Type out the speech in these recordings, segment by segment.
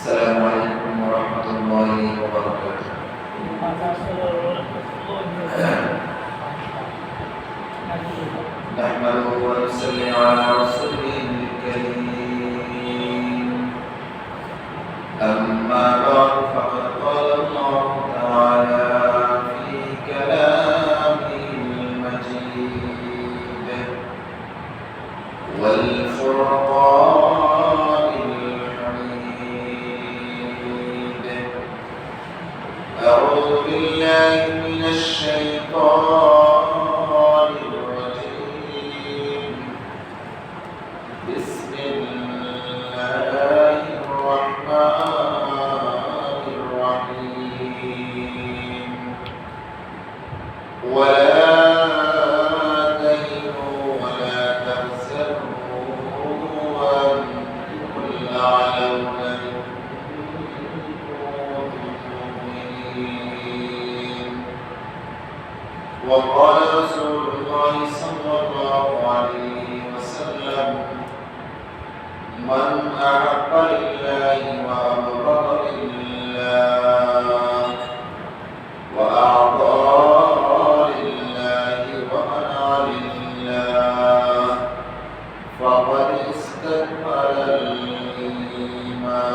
السلام عليكم ورحمة الله وبركاته. نحمده ونصلي على رسوله الكريم. أما بعد فقد قال الله تعالى في كلامه المجيد والفرقان الحميد. أعوذ بالله من الشيطان الرجيم. بسم الله الرحمن الرحيم. ولا تهنوا ولا تحزنوا وأنتم الأعلون إن كنتم مؤمنين. وقال رسول الله صلى الله عليه وسلم: من أحب لله وأبغض لله وأعطى لله ومنع لله فقد استكمل الإيمان،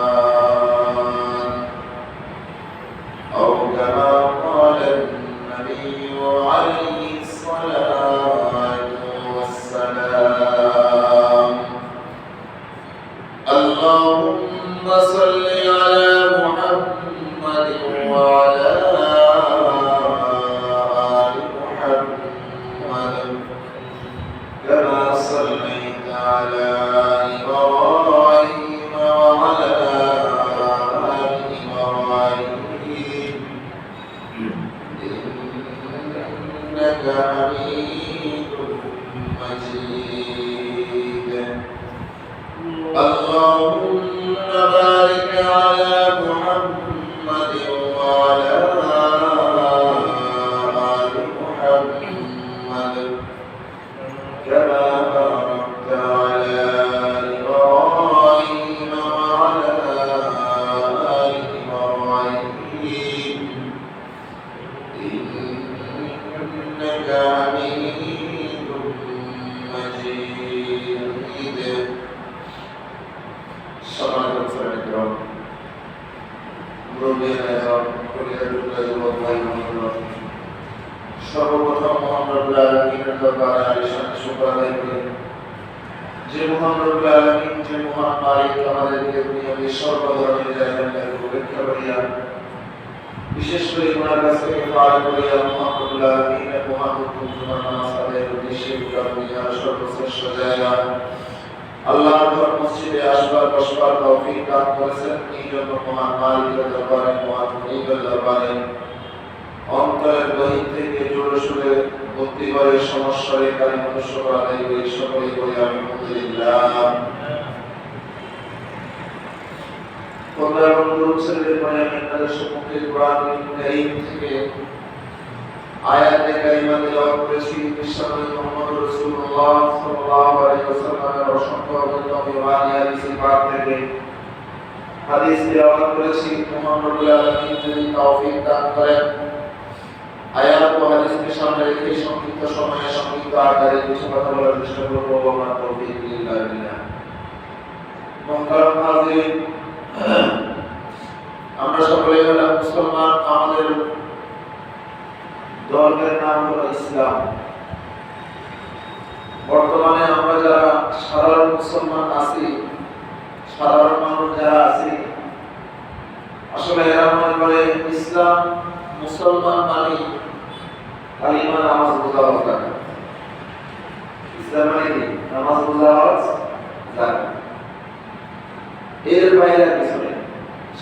أو كما قال النبي عليه الصلاة والسلام. اللهم صل على محمد وعلى آل محمد كما صليت على إبراهيم وعلى آل إبراهيم إنك حميد مجيد. اللهم بارك على محمد وعلى آل محمد كما باركت على إبراهيم وعلى آل إبراهيم إنك حميد مجيد. সম্মানিত শ্রোতাগণ, সর্বপ্রথম মহান রব্বুল আলামিনের দরবারে আলিশান শুকর আদায় করি যে মহান রব্বুল আলামিন, যে মহান মালিক আমাদেরকে দুনিয়াতে সর্বধরনের জায়গায় উপেক্ষা করিয়া বিশেষ করে ওনার কাছ থেকে পাওয়া করিয়া মহান রব্বুল আলামিনের মহান হুকুম নামাজ আদায়ের উদ্দেশ্যে দুনিয়ার সর্বশ্রেষ্ঠ জায়গা আল্লাহর ঘর মসজিদে আসবার বসবার তৌফিক দান করেছেন। এই জন্য মহান মালিকের দরবারে, মহান মুনিবের দরবারে অন্তরের গহীন থেকে জোরে সুরে ভক্তি করে সমস্যারে কারিমত শুকর আদায় করি। সকলেই বলি আলহামদুলিল্লাহ। প্রোগ্রাম অনুরোধ ছেড়ে পরে আমি আপনাদের সম্মুখে কোরআন কারীম থেকে আয়াতে কারিমা তেলাওয়াত করেছি। বিশ্বনবী মুহাম্মদ রাসূলুল্লাহ সাল্লাল্লাহু আলাইহি ওয়াসাল্লামের অসংখ্য অগণিত হাদিস পাক থেকে হাদিস তেলাওয়াত করেছি। মহান রব্বুল আলামিন যদি তৌফিক দান করেন, আয়াত ও হাদিসকে সামনে রেখে সংক্ষিপ্ত সময়ে আকারে কিছু কথা বলার চেষ্টা করবো। আমার তৌফিক ইল্লা বিল্লাহ। মুহতারাম হাজিরিন, আমরা সকলে হলাম মুসলমান। আমাদের ধর্মের নাম হলো ইসলাম। বর্তমানে আমরা যারা সাধারণ মুসলমান আছি, সাধারণ মানুষ যারা আছি, আসলে এরা মনে করে ইসলাম মুসলমান মানে কালিমা নামাজ রোজা হজ। ইসলাম মানে কি? নামাজ রোজা হজ যাকাত। এর বাইরে কিছু নেই।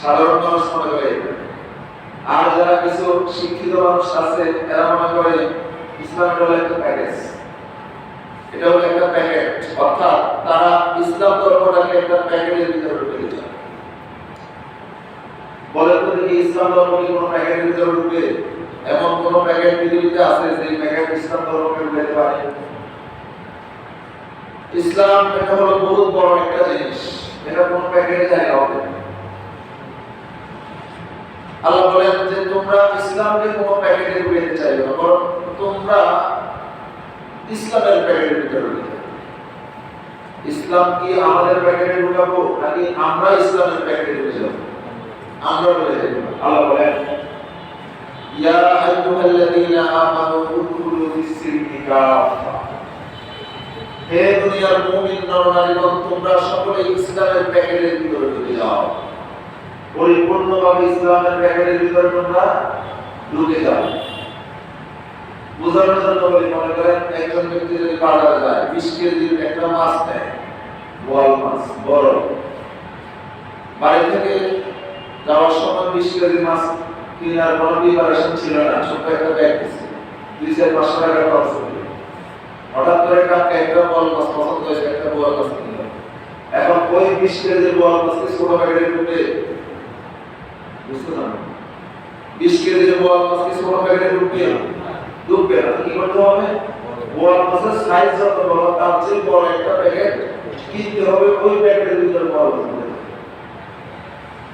সাধারণ মানুষ মনে করে। আর যারা কিছু শিক্ষিত মানুষ আছে, এরা মনে করে ইসলাম হলো একটা প্যাকেজ। এটা হলো একটা প্যাকেট, অর্থাৎ তারা ইসলাম ধর্মটাকে একটা প্যাকেটের ভিতরে ঢুকে দিচ্ছে। বলে তো দেখি, ইসলাম ধর্ম কি কোনো প্যাকেটের ভিতরে ঢুকে? এমন কোন প্যাকেট পৃথিবীতে আছে যে প্যাকেট ইসলাম ধর্মকে ঢুকাতে পারে? ইসলাম এটা হলো বহুত বড় একটা জিনিস, এটা কোন প্যাকেটে জায়গা হবে না। আল্লাহ বলেন যে তোমরা ইসলামকে কোন প্যাকেটে ঢুকাতে চাইবে না, বরং তোমরা ইসলামের প্যাকেটের ভিতরে ঢুকে। ইসলাম কি আমাদের প্যাকেটে ঢুকাবো নাকি আমরা ইসলামের প্যাকেটে ঢুকে যাব? আমরা বলে যাব। আল্লাহ বলেন ইয়া আইয়ুহাল্লাযীনা আমানু উদখুলু ফিস-সিলমি কাফা। হে দুনিয়ার মুমিন নরনারীগণ, তোমরা সকলে ইসলামের প্যাকেটের ভিতরে ঢুকে যাও। পরিপূর্ণভাবে ইসলামের প্যাকেটের ভিতরে তোমরা ঢুকে যাও। বুঝানোর জন্য বলি, মনে করেন একজন ব্যক্তি যদি বাজারে যায়, 20 কেজির একটা মাছ নেয়, বোয়াল মাছ বড়, বাড়ি থেকে যাওয়ার সময় 20 কেজি মাছ কেনার কোনো প্রিপারেশন ছিল না, ছোট একটা ব্যাগ ছিল, 2-4-500 টাকা খরচ হলো। হঠাৎ করে কাকা একটা বোয়াল মাছ পছন্দ হয়েছে, একটা বোয়াল মাছ কিনল। এখন ওই 20 কেজির বোয়াল মাছকে ছোট প্যাকেটে ঢুকে, বুঝতে না, 20 কেজির বোয়াল মাছকে ছোট প্যাকেটে ঢুকে ঢুকবে না। কি করতে হবে? বোয়াল মাছের সাইজ যত বড়, তার চেয়ে বড় একটা প্যাকেট কিনতে হবে, ওই প্যাকেটের ভিতরে বোয়াল মাছ ঢুকে।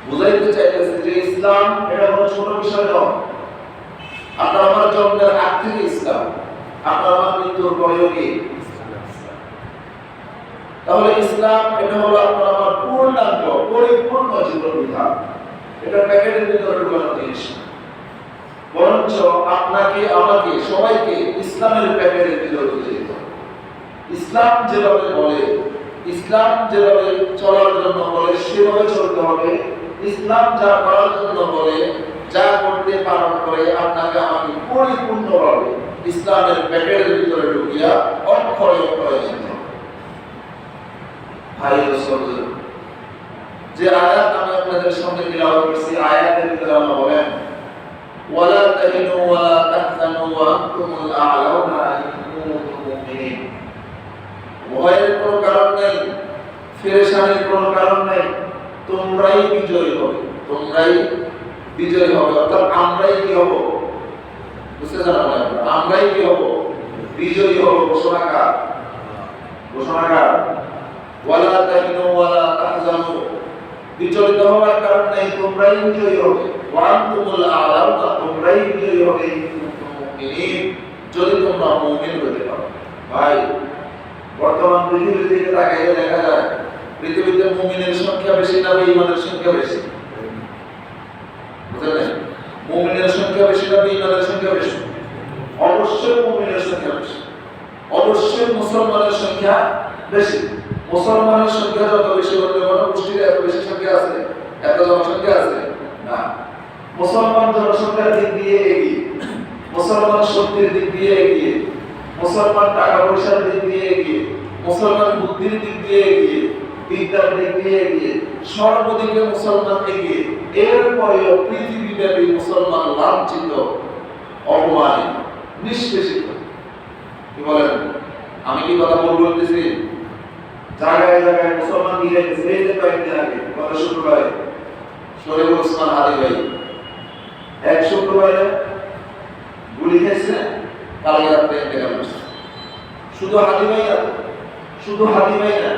বুঝাইতে চাইতেছে যে ইসলাম এটা কোনো ছোট বিষয় নয়। আপনার আমার জন্মের আগ থেকে ইসলাম, আপনার আমার মৃত্যুর পরেও কি? তাহলে ইসলাম এটা হলো আপনার আমার পূর্ণাঙ্গ পরিপূর্ণ জীবন বিধান। এটা প্যাকেটের ভিতরে ঢুকানো জিনিস, বরঞ্চ আপনাকে আমাকে সবাইকে ইসলামের প্যাকেটের ভিতরে ঢুকে দিতে হবে। ইসলাম যেভাবে বলে, ইসলাম যেভাবে চলার জন্য বলে, সেভাবে চলতে হবে। ইসলাম যা করার জন্য বলে, যা করতে পালন করে, আপনাকে আমাকে পরিপূর্ণভাবে ইসলামের প্যাকেটের ভিতরে ঢুকিয়া অক্ষরে অক্ষরে যেতে হবে। ভাই রাসূল, যে আয়াত আমি আপনাদের সামনে তিলাওয়াত করছি, আয়াতের ভিতরে আল্লাহ বলেন ওয়ালা তাহিনু ওয়ালা তাহজানু ওয়া আনতুমুল আ'লাউনা ইন কুনতুম মুমিনিন। ভয়ের কোনো কারণ নাই, পেরেশানির কোনো কারণ নাই, তোমরাই বিজয়ী হবে, তোমরাই বিজয়ী হবে। অর্থাৎ আমরাই কি হব? বুঝতে জানা, আমরাই কি হব? বিজয়ী হব। ঘোষণাকার, ঘোষণাকার ওয়ালা তাহিনু ওয়ালা তাহজানু, বিচলিত হওয়ার কারণ নেই, তোমরাই বিজয়ী হবে। ওয়া আনতুমুল আ'লাউনা, তোমরাই বিজয়ী হবে ইন কুনতুম মুমিনিন, যদি তোমরা মুমিন হতে পারো। ভাই, বর্তমান পৃথিবীর দিকে তাকাইলে দেখা যায় পৃথিবীতে মুমিনের সংখ্যা বেশি না বেঈমানের সংখ্যা বেশি? বুঝলেন? মুমিনের সংখ্যা বেশি না বেঈমানের সংখ্যা বেশি? অবশ্যই মুমিনের সংখ্যা বেশি, অবশ্যই মুসলমানের সংখ্যা বেশি। মুসলমানের সংখ্যা যত বেশি হলে কোনো গোষ্ঠীর এত বেশি সংখ্যা আছে, এত জনসংখ্যা আছে না। মুসলমান জনসংখ্যার দিক দিয়ে এগিয়ে, মুসলমান শক্তির দিক দিয়ে এগিয়ে, মুসলমান টাকা পয়সার দিক দিয়ে এগিয়ে, মুসলমান বুদ্ধির দিক দিয়ে এগিয়ে, বিদ্যার দিক দিয়ে এগিয়ে, সর্বদিকে মুসলমান এগিয়ে। এরপরেও পৃথিবীব্যাপী মুসলমান লাঞ্ছিত, অপমানিত, নিষ্পেষিত। কি বলেন? আমি কি কথা বলতেছি? জায়গায় জায়গায় মুসলমান গিয়ে গেছে। এই যে কয়েকদিন আগে গত শুক্রবারে শরীফুল ওসমান হাদি ভাই এক শুক্রবারে গুলি খেয়েছে, কালকে রাত্রে ইন্তেকাল করছে। শুধু হাদি ভাই না, শুধু হাদি ভাই না,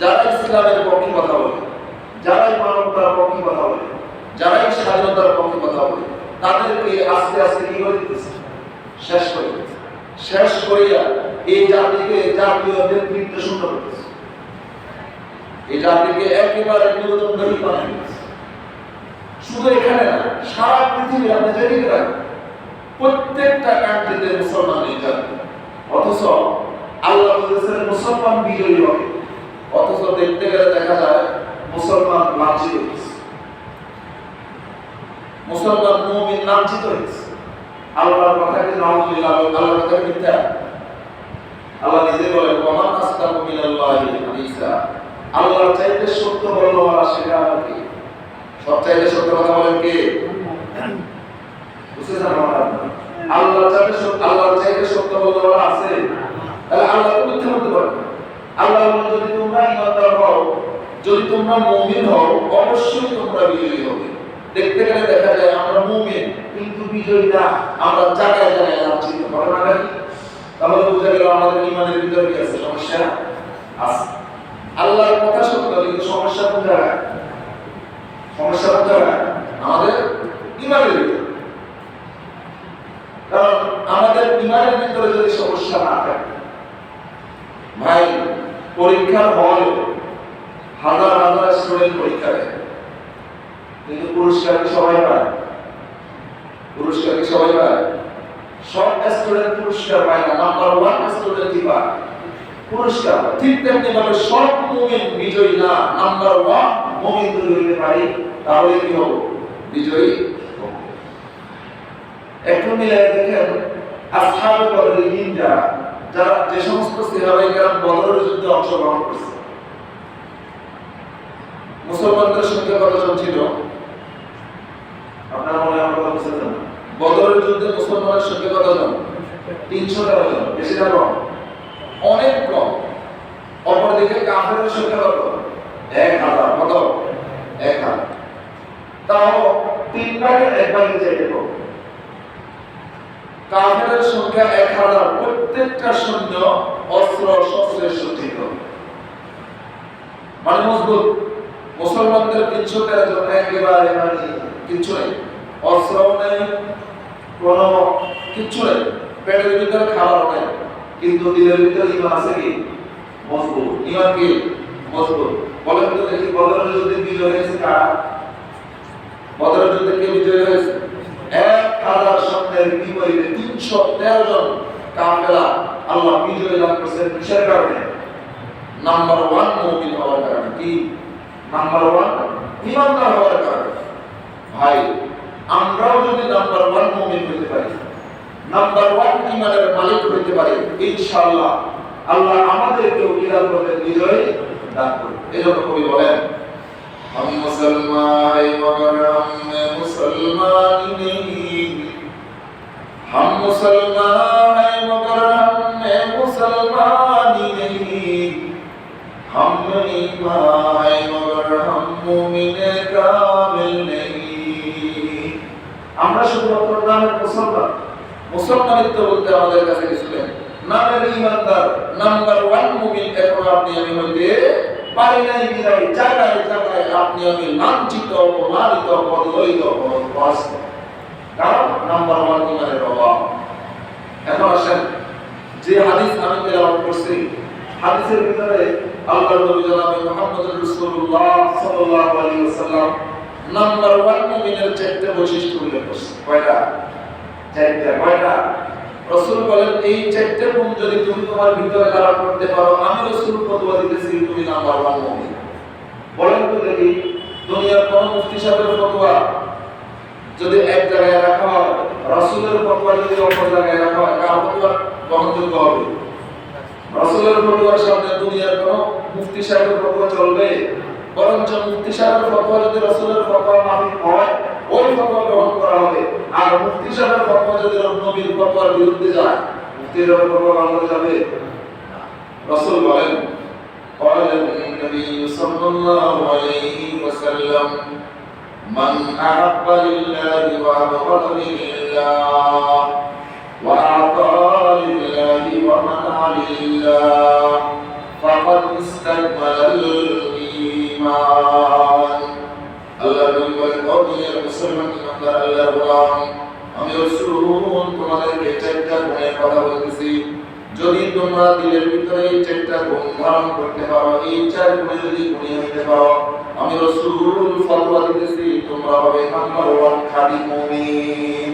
যারা ইসলামের পক্ষে কথা বলে, যারাই মানবতার পক্ষে কথা বলে, যারাই স্বাধীনতার পক্ষে কথা বলে, তাদেরকে আস্তে আস্তে কি করে দিতেছে? শেষ করে দিতেছে। শেষ করিয়া এই জাতিকে জাতীয় নেতৃত্ব শূন্য করেছে, এই জাতিকে একেবারে নিরুদ্দেশী বানিয়ে দিয়েছে। শুধু এখানে না, সারা পৃথিবী আপনি যেদিকে রাখেন প্রত্যেকটা কান্ট্রিতে মুসলমান নির্যাতন, অথচ আল্লাহ বলেছেন মুসলমান বিজয়ী হবে, অথচ দেখতে গেলে দেখা যায় মুসলমান লাঞ্ছিত হয়েছে, মুসলমান মুমিন লাঞ্ছিত হয়েছে। আল্লাহর কথাকে নাউযুবিল্লাহ, আল্লাহর কথা মিথ্যা। আল্লাহ নিজে বলেন ওয়ামান আসতাকু মিনাল্লাহি হাদিসা, আল্লাহর চাইতে সত্য বলনেওয়ালা সেটা আর কি? সবচাইতে সত্য কথা বলেন কে? বুঝছেন আপনারা? আল্লাহর চাইতে সত্য বলনেওয়ালা আছে? তাহলে আল্লাহ তো মিথ্যা বলতে পারেন না। আল্লাহ বলেন যদি তোমরা ঈমানদার হও, যদি তোমরা মুমিন হও, অবশ্যই তোমরা বিজয়ী হবে। দেখতে গেলে দেখা যায় আমরা মুমিন কিন্তু বিজয়ী না, আমরা জায়গায় জায়গায় লাঞ্ছিত। ঘটনাটা কি? তাহলে বোঝা গেল আমাদের ঈমানের ভিতরে কি আছে? সমস্যা আছে। আল্লাহর কথা সত্য কিন্তু সমস্যা কোন জায়গায়? সমস্যা কোন জায়গায়? আমাদের ঈমানের ভিতরে। কারণ আমাদের ঈমানের ভিতরে যদি সমস্যা না থাকে, ভাই পরীক্ষার হলে হাজার হাজার স্টুডেন্ট পরীক্ষা দেয়, কিন্তু পুরস্কার কি সবাই পায়? পুরস্কার কি সবাই পায়? সব স্টুডেন্ট পুরস্কার পায় না, নাম্বার 1 স্টুডেন্টই পায় পুরস্কার। ঠিক তেমনি ভাবে সব মুমিন বিজয়ী না, নাম্বার 1 মুমিন যদি হইতে পারি তাহলে কি হবে? বিজয়ী হবে। একটু মিলাই দেখেন আসহাবে বদরিন যারা যে সমস্ত সাহাবায়ে কেরাম বদরের যুদ্ধে অংশগ্রহণ করেছে, মুসলমানদের সংখ্যা কতজন ছিল? আপনারা মনে হয় কথা বুঝছেন? বদরের যুদ্ধে মুসলমানের সংখ্যা কতজন? 313 জন। বেশি না কম? অনেক কম। অপরদিকে কাফেরের সংখ্যা কত? 1000। কত? 1000। তাও 3 ভাগের 1 ভাগে যেতে কম। কাফেরের সংখ্যা 1000, প্রত্যেকটা সৈন্য অস্ত্র শস্ত্রে সজ্জিত, মানে মজবুত। মুসলমানদের 313 জন একেবারে মানে কিচ্ছু নেই, অস্ত্রও নেই, কোনো কিচ্ছু নেই, পেটের ভিতরে খাবার নেই, কিন্তু দিলের ভিতরে ঈমান আছে কি? মজবুত। ঈমান কি? মজবুত। বলেন তো দেখি বদরের যুদ্ধে বিজয় হয়েছে কারা? বদরের যুদ্ধে কে বিজয় হয়েছে? 1000 সৈন্যের বিপরীতে 313 জন কাফেলা আল্লাহ বিজয় লাভ করেছেন। কিসের কারণে? নাম্বার 1 মুমিন হওয়ার কারণে। কি? নাম্বার 1 ঈমানদার হওয়ার কারণে। ভাই আমরাও যদি নাম্বার 1 মুমিন হতে পারি, নাম্বার 1 ঈমানের মালিক হতে পারি, ইনশাআল্লাহ আল্লাহ আমাদেরকেও কিয়ামতের বিজয় দান করবে। এজন্য কবি বলেন हम मुसलमान मगर हम मुसलमान नहीं, हम मुसलमान हैं मगर हम मुसलमान नहीं, हम ईमान हैं मगर हम मुमिन कामिल नहीं। আমরা শুধুমাত্র নামের মুসলমান, মুসলমানিত্ব বলতে আমাদের কাছে কিছু নেই, নামের ঈমানদার নাম্বার 1 মুমিন এখন আপনি আমি হইতে পারি নাই। বিদায় জায়গায় জায়গায় আপনি আমি লাঞ্ছিত, অপমানিত, পদদলিত, পরাস্ত, কারণ নাম্বার 1 ঈমানের অভাব। এখন আসেন যে হাদিস আমি তেলাওয়াত করছি, হাদিসের ভিতরে আল্লাহর নবী জনাব মুহাম্মদ রাসূলুল্লাহ সাল্লাল্লাহু আলাইহি ওয়াসাল্লাম নাম্বার 1 মুমিনের 4টা বৈশিষ্ট্য উল্লেখ করছেন। কয়টা? 4টা। কয়টা? রাসূল বলেন এই 4টা গুণ যদি তুমি তোমার ভিতরে ধারণ করতে পারো, আমি রাসূল ফতোয়া দিতেছি তুমি নাম্বার 1 মুমিন। বলেন তো দেখি দুনিয়ার কোন মুফতি সাহেবের ফতোয়া যদি এক জায়গায় রাখা হয়, রাসূলের ফতোয়া যদি অপর জায়গায় রাখা হয়, কার ফতোয়া গ্রহণযোগ্য হবে? রাসূলের ফতোয়ার সামনে দুনিয়ার কোন মুফতি সাহেবের ফতোয়া চলবে? বরঞ্চ মুফতি সাহেবের ফতোয়া যদি রাসূলের ফতোয়া মাফিক হয়, ওই ফতোয়া গ্রহণ করা হবে। আর মুফতি সাহেবের ফতোয়া যদি নবীর ফতোয়ার বিরুদ্ধে যায়, মুফতির ফতোয়া মানতে যাবে? রাসূল বলেন قال النبي صلى الله عليه وسلم من أحب لله وأبغض لله وأعطى لله ومنع لله فقد استكمل الإيمان। আল্লাহ নবী বলেন ও দুনিয়ার মুসলমান ইমানদার আল্লাহর গোলাম, আমি রাসূল তোমাদেরকে 4টা গুণের কথা বলতেছি। যদি তোমরা দিলের ভিতরে এই চারটা গুণ ধারণ করতে পারো, এই চার গুণে যদি গুণিয়ে নিতে পারো, আমি রাসূল ফতোয়া দিতেছি তোমরা হবে নাম্বার 1 খাঁটি মুমিন,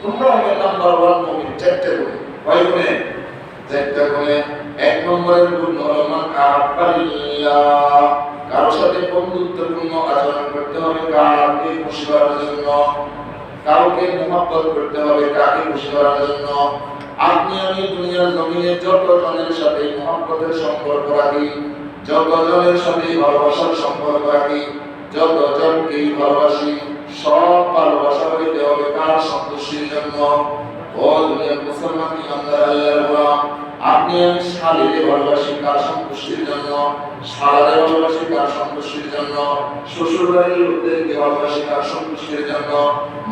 তোমরা হবে নাম্বার 1 মুমিন। চারটা গুণে, কয় গুণে? চারটা গুণে। এক নম্বরের গুণ হলো মান আহাব্বাল্লাহ, কারোর সাথে বন্ধুত্বপূর্ণ আচরণ করতে হবে কাকে খুশি করার জন্য, কাউকে মুহাব্বত করতে হবে কাকে খুশি করার জন্য। আপনি আমি দুনিয়ার জমিনে যত জনের সাথে মুহাব্বতের সম্পর্ক রাখি, যত জনের সাথে ভালোবাসার সম্পর্ক রাখি, যত জনকে ভালোবাসি, সব ভালোবাসা হইতে হবে কার সন্তুষ্টির জন্য। ও দুনিয়ার মুসলমান ইমানদার আল্লাহর গোলাম, আপনি আমি শালীরে ভালোবাসি কার সন্তুষ্টির জন্য, শালারে ভালোবাসি কার সন্তুষ্টির জন্য, শ্বশুর বাড়ির লোকদেরকে ভালোবাসি কার সন্তুষ্টির জন্য,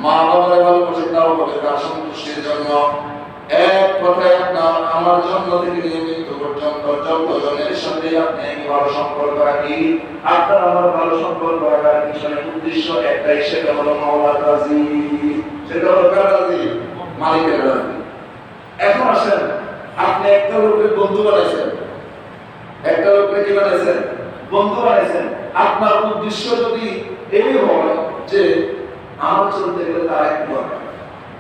মা বাবারে ভালোবাসি তাও হবে কার সন্তুষ্টির জন্য। এক কথায় আপনার আমার জন্ম থেকে নিয়ে মৃত্যু পর্যন্ত যত জনের সাথে আপনি ভালো সম্পর্ক রাখি, আপনার আমার ভালো সম্পর্ক রাখার পিছনে উদ্দেশ্য একটাই, সেটা হলো মাওলার রাজি। সেটা হলো কার রাজি? মালিকের রাজি। এখন আসেন, আপনি একটা লোকের বন্ধু বানাইছেন, একটা লোককে কি বানাইছেন? বন্ধু বানাইছেন। আপনার উদ্দেশ্য যদি এই হয় যে আমার চলতে গেলে তার একটু দরকার,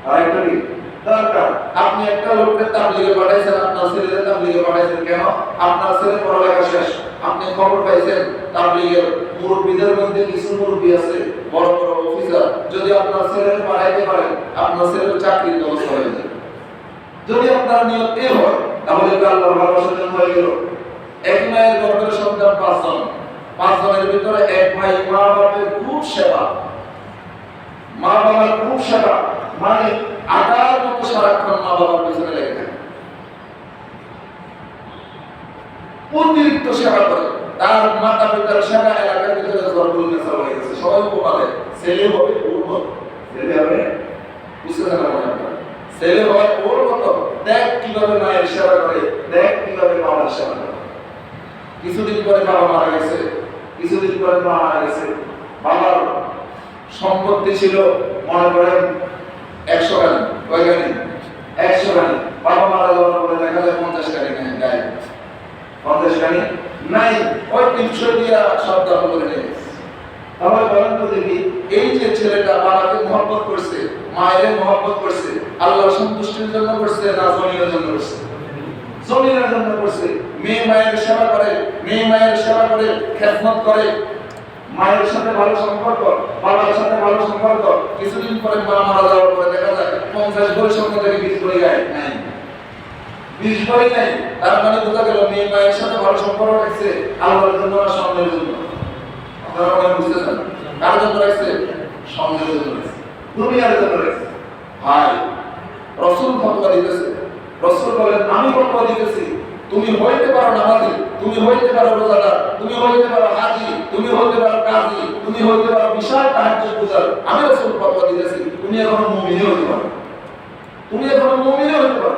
আর একটা কি দরকার, আপনি একটা লোককে তাবলীগে পাঠাইছেন, আপনার ছেলেকে তাবলীগে পাঠাইছেন কেন? আপনার ছেলে পড়ালেখা শেষ, আপনি খবর পাইছেন তাবলীগের মুরব্বিদের মধ্যে কিছু মুরব্বি আছে বড় বড় অফিসার, যদি আপনার ছেলেকে পাঠাইতে পারেন আপনার ছেলের চাকরির ব্যবস্থা হয়ে যাবে। যদি আপনার নিয়ত এই হয় তাহলে আল্লাহর ভালোবাসার জন্য হয়ে গেল। এক মায়ের গর্ভের সন্তান 5 জন, 5 জনের ভিতরে এক ভাই মা বাবার খুব সেবা, মা বাবার খুব সেবা, মানে আটার মতো সারাক্ষণ মা বাবার পিছনে লেগে থাকে, অতিরিক্ত সেবা করে। তার মাতা পিতার সেবা এলাকার ভিতরে জরুরি নেশা হয়ে গেছে, সবাই উপবাদে ছেলে হবে ওর মতো, ছেলে হবে বুঝতে জানা মনে আপনার, ছেলে হয় ওর মতো, দেখ কিভাবে মায়ের সেবা করে, দেখ কিভাবে বাবার সেবা করে। কিছুদিন পরে বাবা মারা গেছে, কিছুদিন পরে মা মারা গেছে। বাবার সম্পত্তি ছিল মনে করেন 100 গানি, কয় গানি? 100 গানি। বাবা মারা যাওয়ার পরে দেখা যায় 50 গানি নাই, গায়ে 50 গানি নাই, ওই 300 দিয়া সব দাম করে নিয়ে গেছে। তাহলে বলেন তো দেখি, এই যে ছেলেটা বাবাকে মহব্বত করছে, মায়ের মহব্বত করছে, আল্লাহর সন্তুষ্টির জন্য করছে না জমিনের জন্য করছে? জমিনের জন্য করছে। মেয়ে মায়ের সেবা করে, মেয়ে মায়ের সেবা করে, খেদমত করে, মায়ের সাথে ভালো সম্পর্ক, বাবার সাথে ভালো সম্পর্ক। কিছুদিন পরে মা মারা যাওয়ার পরে দেখা যায় 50 বছর স্বপ্ন থেকে 20 বছর গায়ে নাই, 20 বছর নাই। তার মানে বোঝা গেল মেয়ে মায়ের সাথে ভালো সম্পর্ক রাখছে আল্লাহর জন্য না সন্তানের জন্য? আপনারা মনে বুঝতেছেন কার জন্য রাখছে? সন্তানের জন্য রাখছে, দুনিয়ার জন্য রাখছে। ভাই রাসূল ফতোয়া দিতেছে, রাসূল বলেন আমি ফতোয়া দিতেছি, তুমি হইতে পারো নামাজি, তুমি হইতে পারো রোজাদার, তুমি হইতে পারো হাজী, তুমি হইতে পারো কাজী, তুমি হইতে পারো বিশাল তাহাজ্জুদ গুজার, আমি রাসূল ফতোয়া দিতেছি তুমি এখনো মুমিনই হইতে পারো, তুমি এখনো মুমিনই হইতে পারো।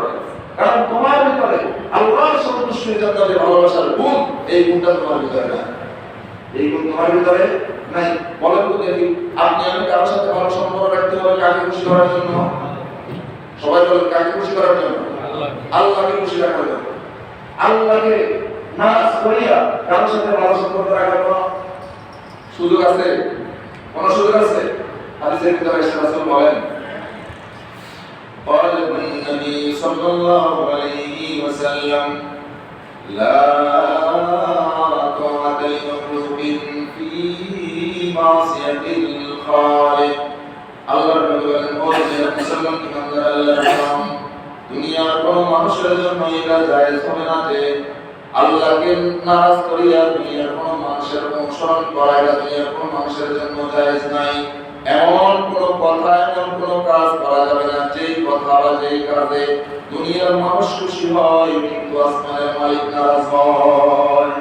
কারণ তোমার ভিতরে আল্লাহর সন্তুষ্টির জন্য যে ভালোবাসার গুণ, এই গুণটা তোমার ভিতরে নাই, এই গুণ তোমার ভিতরে নাই। বলেন তো দেখি, আপনি আমি কারোর সাথে ভালো সম্পর্ক রাখতে হবে কাকে খুশি করার জন্য? সবাই বলেন কাকে খুশি করার জন্য? আল্লাহকে খুশি রাখার জন্য। আল্লাহকে নারাজ করিয়া কারোর সাথে ভালো সম্পর্ক রাখার কোনো সুযোগ আছে? কোন সুযোগ আছে? হাদিসের ভিতরে রাসূল বলেন, قال النبي صلى الله عليه وسلم لا طاعة لمخلوق في معصية الخالق। আল্লাহর নবী বলেন, ও মুসলমান ইমানদার আল্লাহর নাম, দুনিয়ার কোন মানুষের জন্য এটা জায়েজ হবে না যে আল্লাহকে নারাজ করিয়া দুনিয়ার কোন মানুষের অনুসরণ করা, এটা দুনিয়ার কোন মানুষের জন্য জায়েজ নাই। এমন কোন কথা, এমন কোন কাজ করা যাবে না যেই কথা বা যেই কাজে দুনিয়ার মানুষ খুশি হয় কিন্তু আসমানের মালিক নারাজ হয়,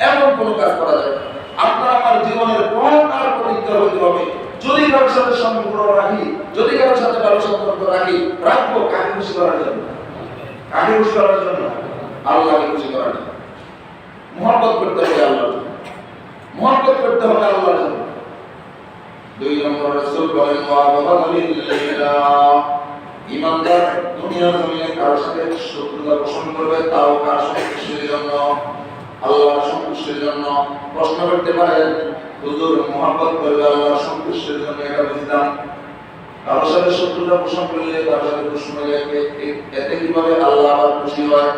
এমন কোন কাজ করা যাবে না। আপনার আমার জীবনের পরকার প্রতিজ্ঞা হইতে হবে, যদি কারোর সাথে সম্পর্ক রাখি, যদি কারোর সাথে ভালো সম্পর্ক রাখি, রাখবো কাকে খুশি করার জন্য? কাকে খুশি করার জন্য? আল্লাহকে খুশি করার জন্য। মুহাব্বত করতে হবে আল্লাহর জন্য, মুহাব্বত করতে হবে আল্লাহর জন্য। 2 নম্বর রাসূল বলেন, ওয়া বাদালিল্লাহ, ইমানদার দুনিয়ার জমিনে কারোর সাথে শত্রুতা পোষণ করবে, তাও কার সন্তুষ্টির জন্য, আল্লাহর সন্তুষ্টির জন্য। প্রশ্ন করতে পারেন, হুজুর মুহাব্বত করবে আল্লাহর সন্তুষ্টির জন্য, এটা বুঝলাম। কারোর সাথে শত্রুতা পোষণ করলে, কারোর সাথে দুশমনী লাগবে, এতে কিভাবে আল্লাহ আবার খুশি হয়?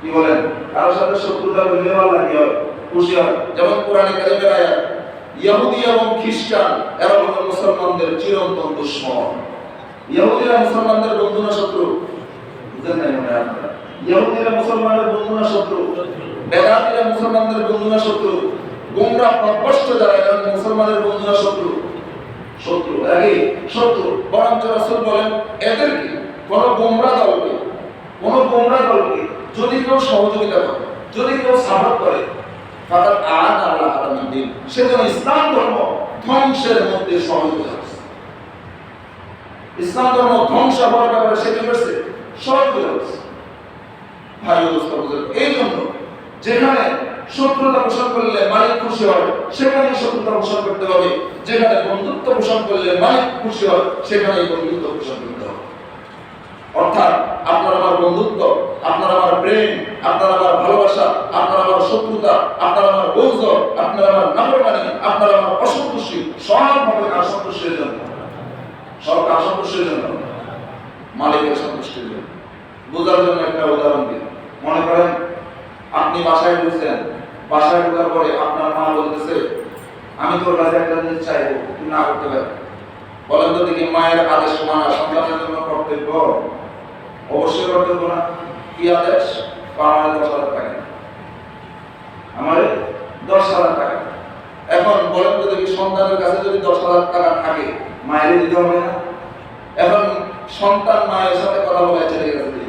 কি বলেন? কারোর সাথে শত্রুতা করলে আল্লাহ কি হয়? খুশি হয়। যেমন কোরআনে কারিমের আয়াত, ইহুদি এবং খ্রিস্টান এরা হলো মুসলমানদের চিরন্তন দুশমন। ইহুদিরা মুসলমানদের বন্ধু না শত্রু? বুঝেন নাই মনে হয় আপনারা? ইহুদিরা মুসলমানদের বন্ধু না শত্রু? বেদাতীরা মুসলমানদের বন্ধু না শত্রু? গোমরাহ পথভ্রষ্ট যারা এরা মুসলমানের বন্ধু না শত্রু? শত্রু। আগে শত্রু। বরঞ্চ রাসূল বলেন, এদেরকে কোন গোমরাহ দলকে যদি কেউ সহযোগিতা করে, যদি কেউ সাপোর্ট করে, ফাকাদ আ'আনা আলা হাদামিদ দ্বীন, সেজন্য ইসলাম ধর্ম ধ্বংসের মধ্যে সহযোগিতা করছে। ইসলাম ধর্ম ধ্বংস হওয়ার ব্যাপারে সে কি করছে? সহযোগিতা করছে। ভাই ও দোস্ত বুঝলেন? এই জন্য যেখানে শত্রুতা পোষণ করলে মালিক খুশি হয়, সেখানে শত্রুতা পোষণ করতে হবে। যেখানে বন্ধুত্ব পোষণ করলে মালিক খুশি হয়, সেখানে বন্ধুত্ব পোষণ করতে হবে। অর্থাৎ আপনার আমার বন্ধুত্ব, আপনার আমার প্রেম, আপনার আমার ভালোবাসা, আপনার আমার শত্রুতা, আপনার আমার বৌদ্ধ, আপনার আমার নাফরমানি, আপনার আমার অসন্তুষ্টি, সব হবে কার সন্তুষ্টির জন্য? সব কার সন্তুষ্টির জন্য? মালিকের সন্তুষ্টির জন্য। বোঝার জন্য একটা উদাহরণ দিই। মনে করেন আপনি বাসায় ঢুকছেন, বাসায় ঢোকার পরে আপনার মা বলতেছে, আমি তোর কাছে একটা জিনিস চাইবো, তুই না করতে পারবি। বলেন তো দেখি, মায়ের আদেশ মানা সন্তানের জন্য কর্তব্য? অবশ্যই কর্তব্য না? কি আদেশ? আমার 10,000 টাকা, আমার 10,000 টাকা। এখন বলেন তো দেখি, সন্তানের কাছে যদি 10,000 টাকা থাকে, মায়ের দিতে হবে না? এখন সন্তান মায়ের সাথে কথা বলে চলে গেছে,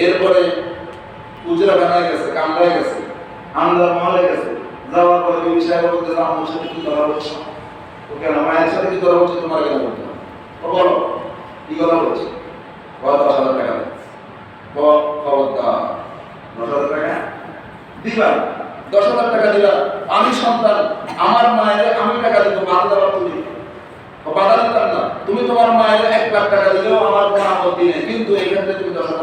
এরপরে উজরাখানায় গেছে, কামরায় গেছে, আমদার মহলে গেছে, যাওয়ার পরে ওই বিষয়ে বলতে আমার সাথে কি কথা বলছো? ও কেন মায়ের সাথে কি কথা বলছে? তোমার কেন বলতে হবে? ও বলো কি কথা বলছে? 10,000 টাকা খবরদার, 10,000 টাকা দিবা, 10,000 টাকা দিবা। আমি সন্তান, আমার মায়ের আমি টাকা দিব, বাধা দেওয়ার তুমি বাধা দিতাম না। তুমি তোমার মায়ের 1 লাখ টাকা দিলেও আমার কোনো আপত্তি নেই, কিন্তু এই ক্ষেত্রে তুমি 10,000